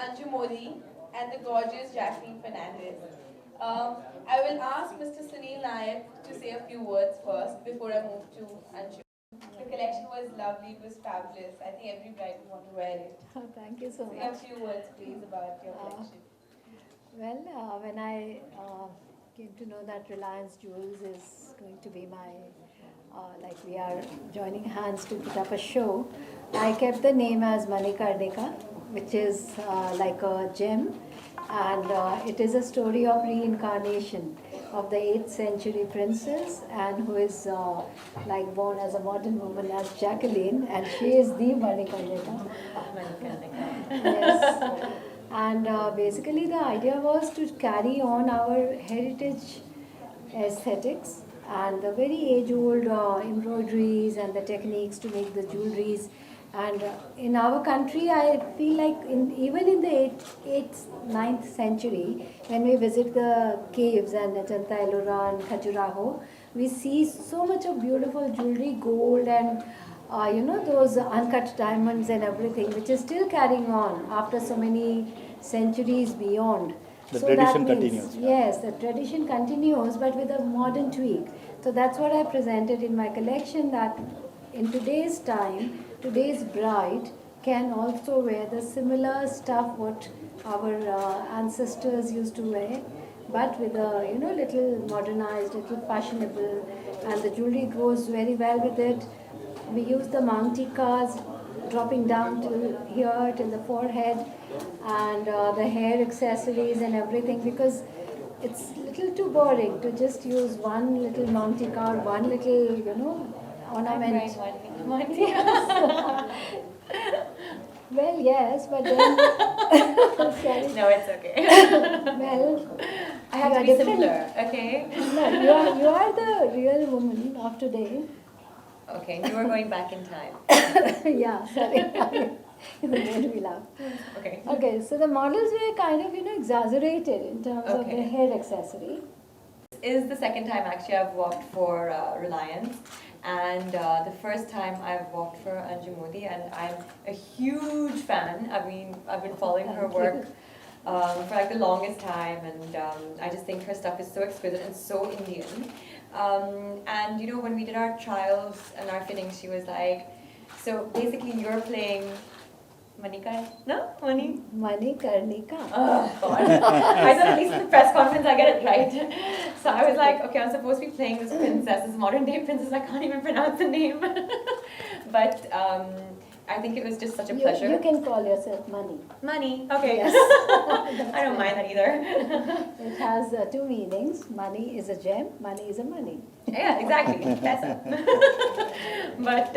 Anju Modi, and the gorgeous Jacqueline Fernandez. I will ask Mr. Sunil Nayak to say a few words first before I move to Anju. The collection was lovely, it was fabulous. I think every bride would want to wear it. Thank you so Say much. a few words, please, about your collection. When I came to know that Reliance Jewels is going to be my, like we are joining hands to put up a show, I kept the name as Manikardika, which is like a gem, and it is a story of reincarnation of the 8th century princess, and who is like born as a modern woman as Jacqueline, and she is the Manikardika. Yes. And basically, the idea was to carry on our heritage aesthetics and the very age old embroideries and the techniques to make the jewelries. And in our country, I feel like even in the 8th, 9th century, when we visit the caves and Ajanta, Ellora, and Khajuraho, we see so much of beautiful jewelry, gold and those uncut diamonds and everything, which is still carrying on after so many centuries beyond. The So tradition that means, continues. yes, the tradition continues, but with a modern tweak. So that's what I presented in my collection, that in today's time, today's bride can also wear the similar stuff what our ancestors used to wear, but with a little modernized, little fashionable, and the jewelry goes very well with it. We use the mantikas dropping down to here till the forehead, and the hair accessories and everything, because it's little too boring to just use one little Monte card, one little, ornament. Well, yes, but then. Sorry. No, it's okay. Well, I have you to are be different. simpler, okay? No, you are the real woman of today. Okay, you are going back in time. Yeah, sorry. You made me laugh. Okay. Okay, so the models were kind of, exaggerated in terms of Okay. the hair accessory. This is the second time actually I've walked for Reliance, and the first time I've walked for Anju Modi, and I'm a huge fan. I mean, I've been following her Thank you. work for like the longest time, and I just think her stuff is so exquisite and so Indian. And when we did our trials and our fittings, she was like, so basically you're playing Manika, no? Mani? Manikarnika. Oh God. I thought at least in the press conference I get it right. So I was like, okay, I'm supposed to be playing this princess, this modern day princess, I can't even pronounce the name. But I think it was just such a pleasure. You can call yourself Mani. Money, okay. Yes. I don't mind that either. It has two meanings. Money is a gem, money is a money. Yeah, exactly. That's it. But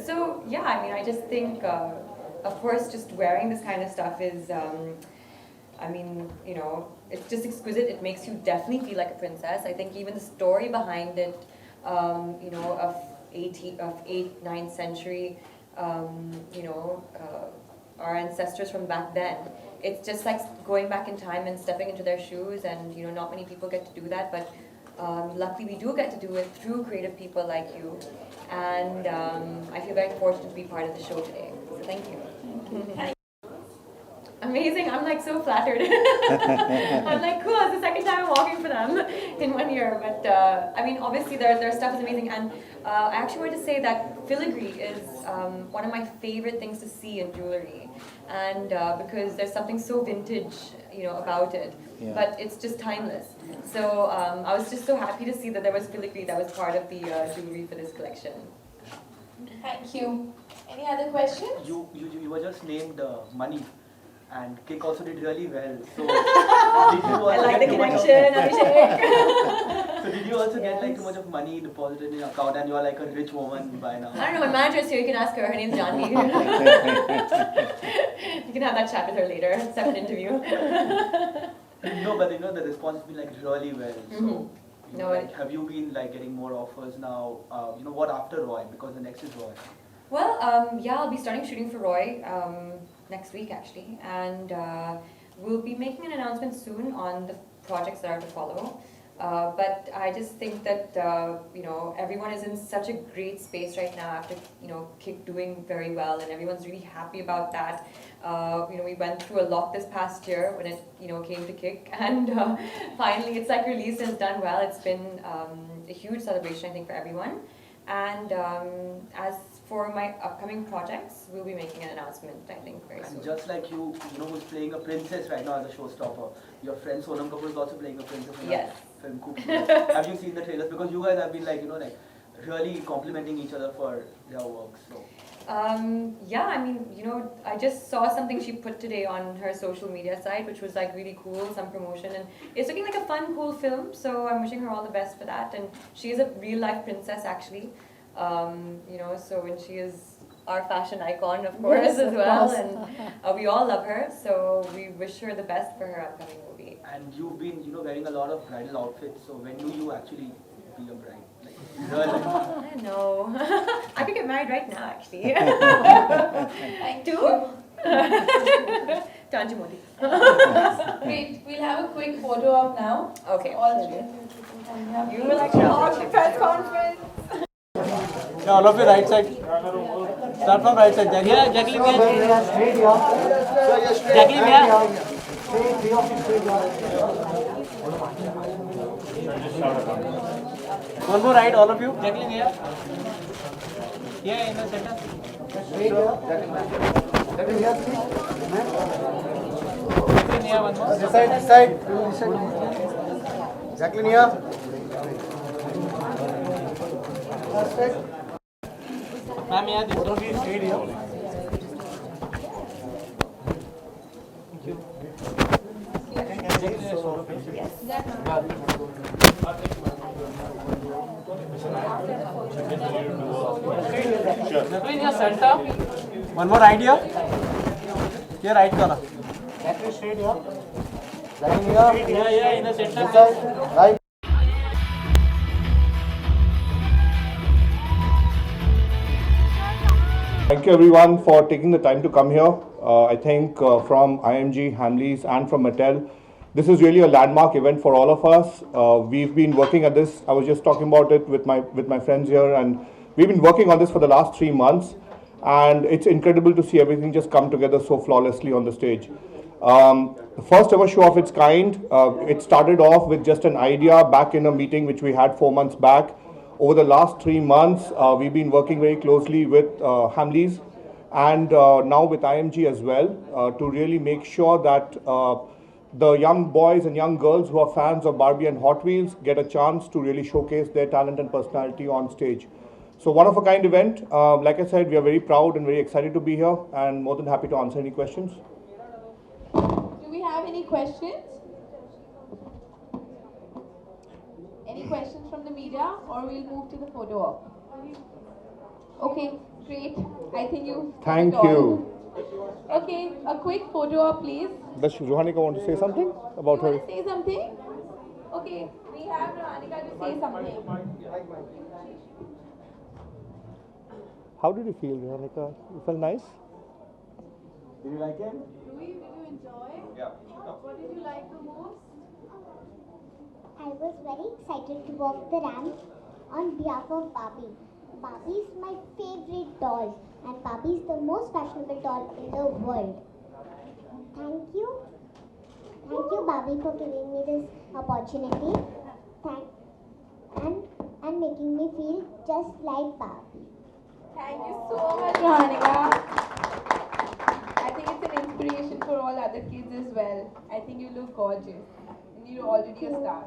so yeah, I mean, I just think, of course, just wearing this kind of stuff is, I mean, it's just exquisite. It makes you definitely feel like a princess. I think even the story behind it, of 8th, 9th century, our ancestors from back then. It's just like going back in time and stepping into their shoes, and not many people get to do that, but luckily we do get to do it through creative people like you, and I feel very fortunate to be part of the show today. So thank you. Amazing, I'm like so flattered. I'm like, cool, it's the second time I'm walking for them in 1 year. But I mean, obviously their stuff is amazing, and I actually wanted to say that filigree is one of my favorite things to see in jewelry, and because there's something so vintage, about it, but it's just timeless. So I was just so happy to see that there was filigree that was part of the jewelry for this collection. Thank you. Any other questions? You were just named Money, and Kick also did really well. So did you also I like the get too much of- connection, Abhishek. So did you also get like too much of money deposited in your account, and you are like a rich woman by now? I don't know, my manager's here, you can ask her, her name's Janvi. You can have that chat with her later, separate interview. No, but the response has been like really well. So No, like, have you been like getting more offers now? What after Roy? Because the next is Roy. Well, yeah, I'll be starting shooting for Roy next week actually, and we'll be making an announcement soon on the projects that are to follow. But I just think that everyone is in such a great space right now after Kick doing very well, and everyone's really happy about that. We went through a lot this past year when it came to Kick, and finally it's like released and it's done well. It's been a huge celebration, I think, for everyone. And as for my upcoming projects, we'll be making an announcement, I think, very soon. And just like you who's playing a princess right now as a showstopper, your friend Sonam Kapoor is also playing a princess in Yes. a film Cookie. Have you seen the trailers? Because you guys have been like really complimenting each other for their work. So. Yeah, I mean, I just saw something she put today on her social media site, which was like really cool, some promotion, and it's looking like a fun, cool film. So I'm wishing her all the best for that. And she is a real life princess, actually. So when she is our fashion icon, of course, Yes, as of well, course. and we all love her. So we wish her the best for her upcoming movie. And you've been wearing a lot of bridal outfits. So when do you actually be a bride? Like real life? I don't know. I could get married right now, actually. Thank To? you. To Anju Modi. Great. We'll have a quick photo op now. Okay. So all three of you can come here, You please. were like on the press conference. Yeah, all of you right side. Start from right side. Jacqueline, One more right, all of you. Jacqueline here. Yeah, in the center. Jacqueline here, one more. This side. Jacqueline here. Perfect. Ma'am, yeah, this Both of you stayed here. Thank you. in the center. One more idea. Here, right corner. That is straight here. Line here. Yeah, in the center. This side. Right. Thank you everyone for taking the time to come here. I think from IMG, Hamleys and from Mattel, this is really a landmark event for all of us. We've been working at this. I was just talking about it with my friends here, and we've been working on this for the last 3 months, and it's incredible to see everything just come together so flawlessly on the stage. The first ever show of its kind. It started off with just an idea back in a meeting which we had 4 months back. Over the last 3 months, we've been working very closely with Hamleys and now with IMG as well to really make sure that the young boys and young girls who are fans of Barbie and Hot Wheels get a chance to really showcase their talent and personality on stage. So one of a kind event. Like I said, we are very proud and very excited to be here and more than happy to answer any questions. Do we have any questions? Any questions from the media, or we'll move to the photo op? Okay, great. I think you. Thank you. Okay, a quick photo op, please. Does Rohanika want to say something about You her? want to say something? Okay, we have Rohanika to say something. How did you feel, Rohanika? You felt nice? Did you like it? Louis, did you enjoy? Yeah. What did you like the most? I was very excited to walk the ramp on behalf of Barbie. Barbie is my favorite doll, and Barbie is the most fashionable doll in the world. Thank you. Thank you, Barbie, for giving me this opportunity. And making me feel just like Barbie. Thank you so much, Rohanika. I think it's an inspiration for all other kids as well. I think you look gorgeous. And you're already a star.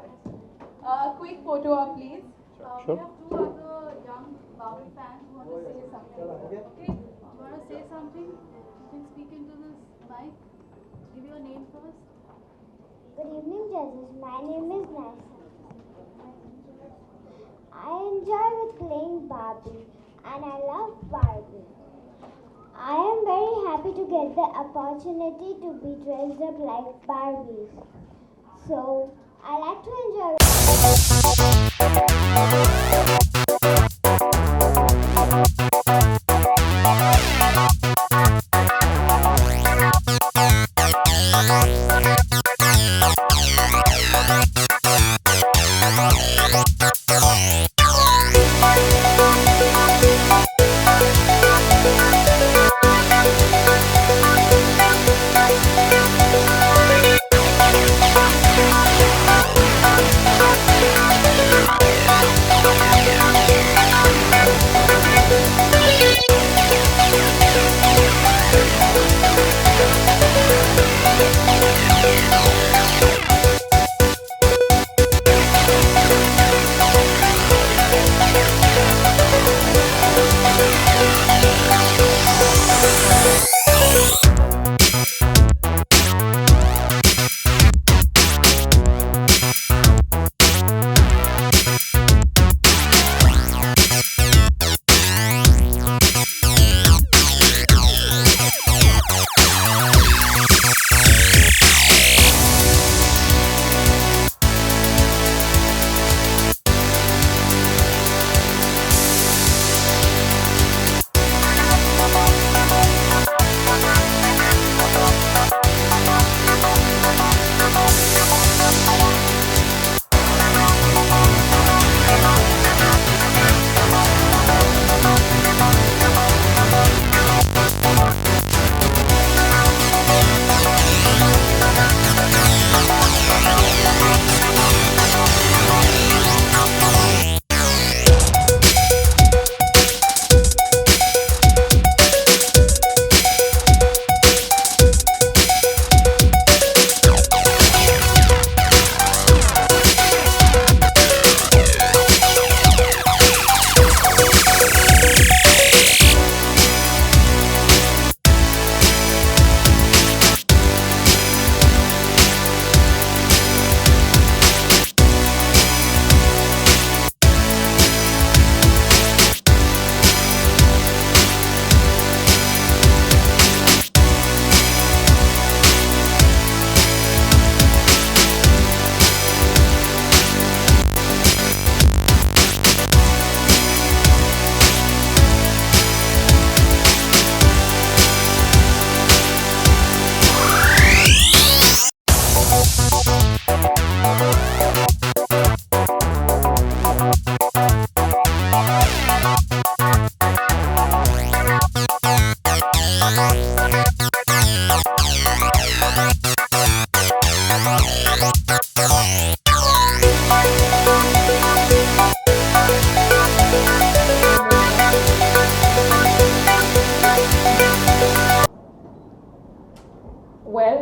Quick photo op, please. Sure. We have two other young Barbie fans who want to say something. Okay, you want to say something? You can speak into this mic. Give your name first. Good evening, judges. My name is Nasa. I enjoy with playing Barbie, and I love Barbie. I am very happy to get the opportunity to be dressed up like Barbies. So, I like to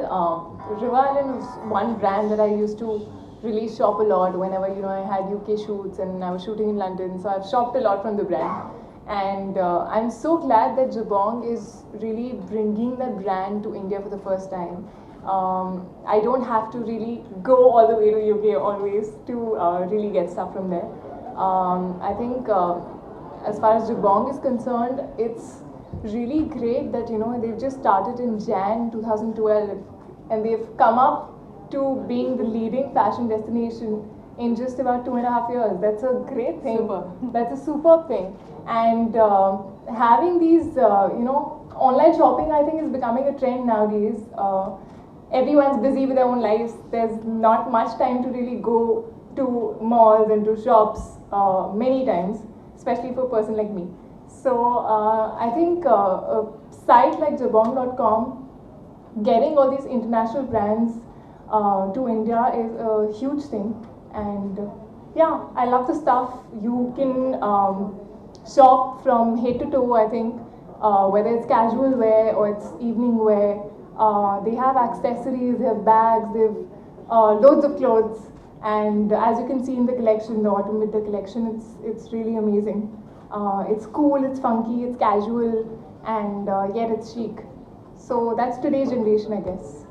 well, River Island was one brand that I used to really shop a lot whenever I had UK shoots and I was shooting in London. So I've shopped a lot from the brand, and I'm so glad that Jabong is really bringing that brand to India for the first time. I don't have to really go all the way to UK always to really get stuff from there. I think as far as Jabong is concerned, it's really great that they've just started in Jan 2012 and they've come up to being the leading fashion destination in just about 2.5 years. That's a great thing. Super. That's a superb thing. And having these, online shopping, I think, is becoming a trend nowadays. Everyone's busy with their own lives. There's not much time to really go to malls and to shops many times, especially for a person like me. So I think a site like Jabong.com, getting all these international brands to India is a huge thing. And yeah, I love the stuff. You can shop from head to toe, I think, whether it's casual wear or it's evening wear. They have accessories, they have bags, they have loads of clothes. And as you can see in the collection, the autumn winter collection, it's really amazing. It's cool, it's funky, it's casual, and yet it's chic. So that's today's generation, I guess.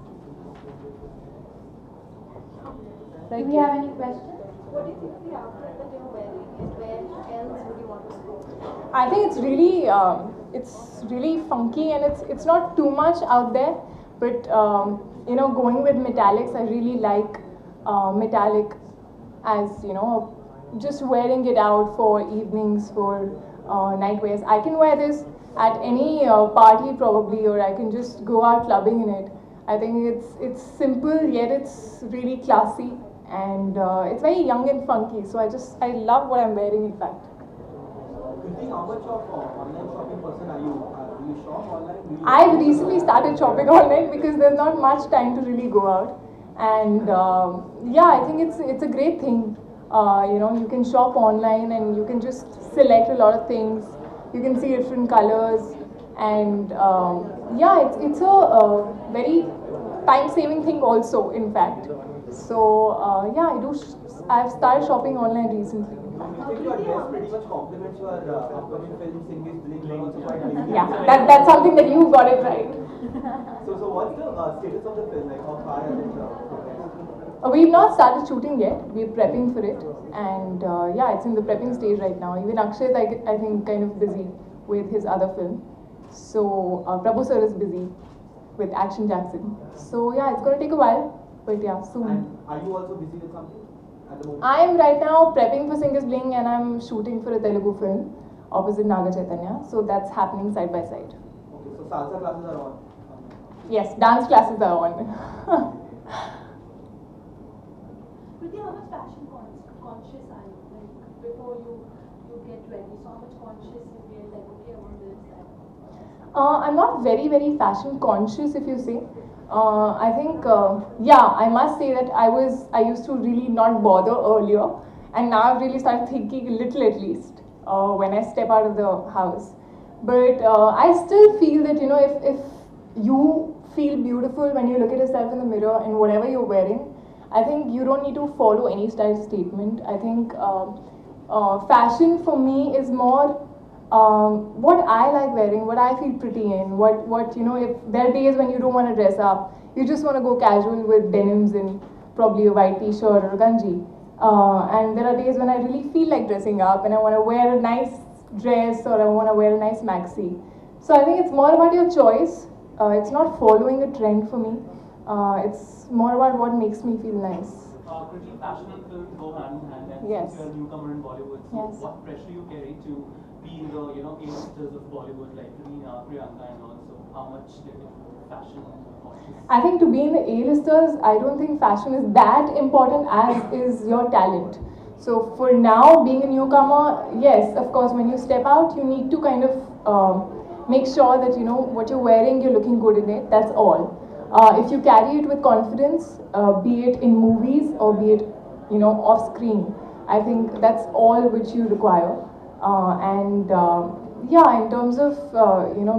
Do we have any questions? What do you think of the outfit that you're wearing, and where else would you want to go? I think it's really funky, and it's not too much out there. But going with metallics, I really like metallic as just wearing it out for evenings, for night wears. I can wear this at any party probably, or I can just go out clubbing in it. I think it's simple yet it's really classy, and it's very young and funky. So I love what I'm wearing, in fact. Kriti, how much of online shopping person are you? Do you shop online? I've recently started shopping online because there's not much time to really go out, and yeah, I think it's a great thing. You can shop online and you can just select a lot of things. You can see different colors, and yeah, it's a very time-saving thing also, in fact. So yeah, I've started shopping online recently. I think your dress pretty much complements your upcoming film Singh is Bling. You're also quite amazing. Yeah, that's something that you got it right. So what's the status of the film? Like how far has it progressed? We've not started shooting yet. We're prepping for it, and yeah, it's in the prepping stage right now. Even Akshay is, I think, kind of busy with his other film. So Prabhu sir is busy with Action Jackson. So yeah, it's going to take a while, but yeah, soon. And are you also busy with something at the moment? I'm right now prepping for Singers Bling, and I'm shooting for a Telugu film opposite Naga Chaitanya. So that's happening side by side. Okay, so salsa classes are on. Yes, dance classes are on. Kriti, how much fashion conscious are you? Like before you get ready, so how much conscious you get? Like okay, I want this, that. I'm not very, very fashion conscious, if you say. I think, yeah, I must say that I used to really not bother earlier, and now I've really started thinking a little at least when I step out of the house. But I still feel that, if you feel beautiful when you look at yourself in the mirror and whatever you're wearing, I think you don't need to follow any style statement. I think fashion for me is more what I like wearing, what I feel pretty in, what if there are days when you don't want to dress up, you just want to go casual with denims and probably a white t-shirt or a ganji. And there are days when I really feel like dressing up and I want to wear a nice dress or I want to wear a nice maxi. So I think it's more about your choice. It's not following a trend for me. It's more about what makes me feel nice. Kriti, fashion and film go hand in hand, and Yes. since you're a newcomer in Bollywood, so Yes. what pressure you carry to be in the A-listers of Bollywood like Reena, Priyanka, and also how much fashion conscious? I think to be in the A-listers, I don't think fashion is that important as is your talent. So for now, being a newcomer, yes, of course, when you step out, you need to kind of make sure that what you're wearing, you're looking good in it. That's all. If you carry it with confidence, be it in movies or be it off screen, I think that's all which you require. Yeah, in terms of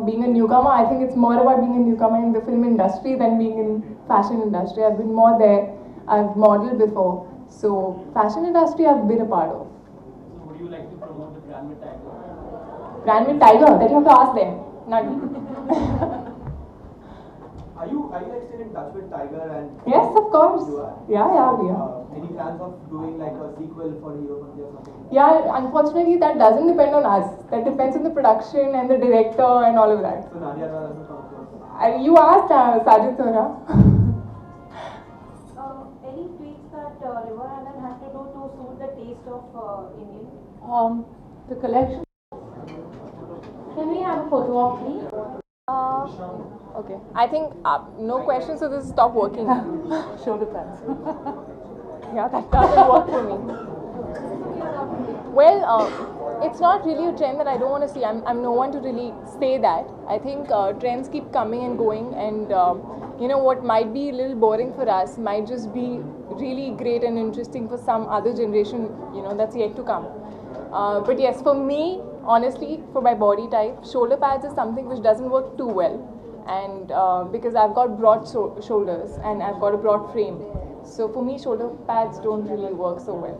being a newcomer, I think it's more about being a newcomer in the film industry than being in fashion industry. I've been more there. I've modeled before. So fashion industry I've been a part of. So would you like to promote the brand with Tiger? Brand with Tiger, that you have to ask them, not me. Are you like still in touch with Tiger and? Yes, of course. You are? Yeah, we are. Any plans of doing like a sequel for Hero Bandi or something? Yeah, unfortunately that doesn't depend on us. That depends on the production and the director and all of that. So Nadia doesn't come close. You asked Sajid Sora. Any tweaks that River Island had to do to suit the taste of Indian? The collection. Can we have a photo of me? Okay. I think no question, so this stop working. Shoulder pads. Yeah, that doesn't work for me. Well, it's not really a trend that I don't want to see. I'm no one to really say that. I think trends keep coming and going, and you know what might be a little boring for us might just be really great and interesting for some other generation. You know, that's yet to come. But yes, for me, honestly, for my body type, shoulder pads is something which doesn't work too well, and because I've got broad shoulders and I've got a broad frame, so for me shoulder pads don't really work so well.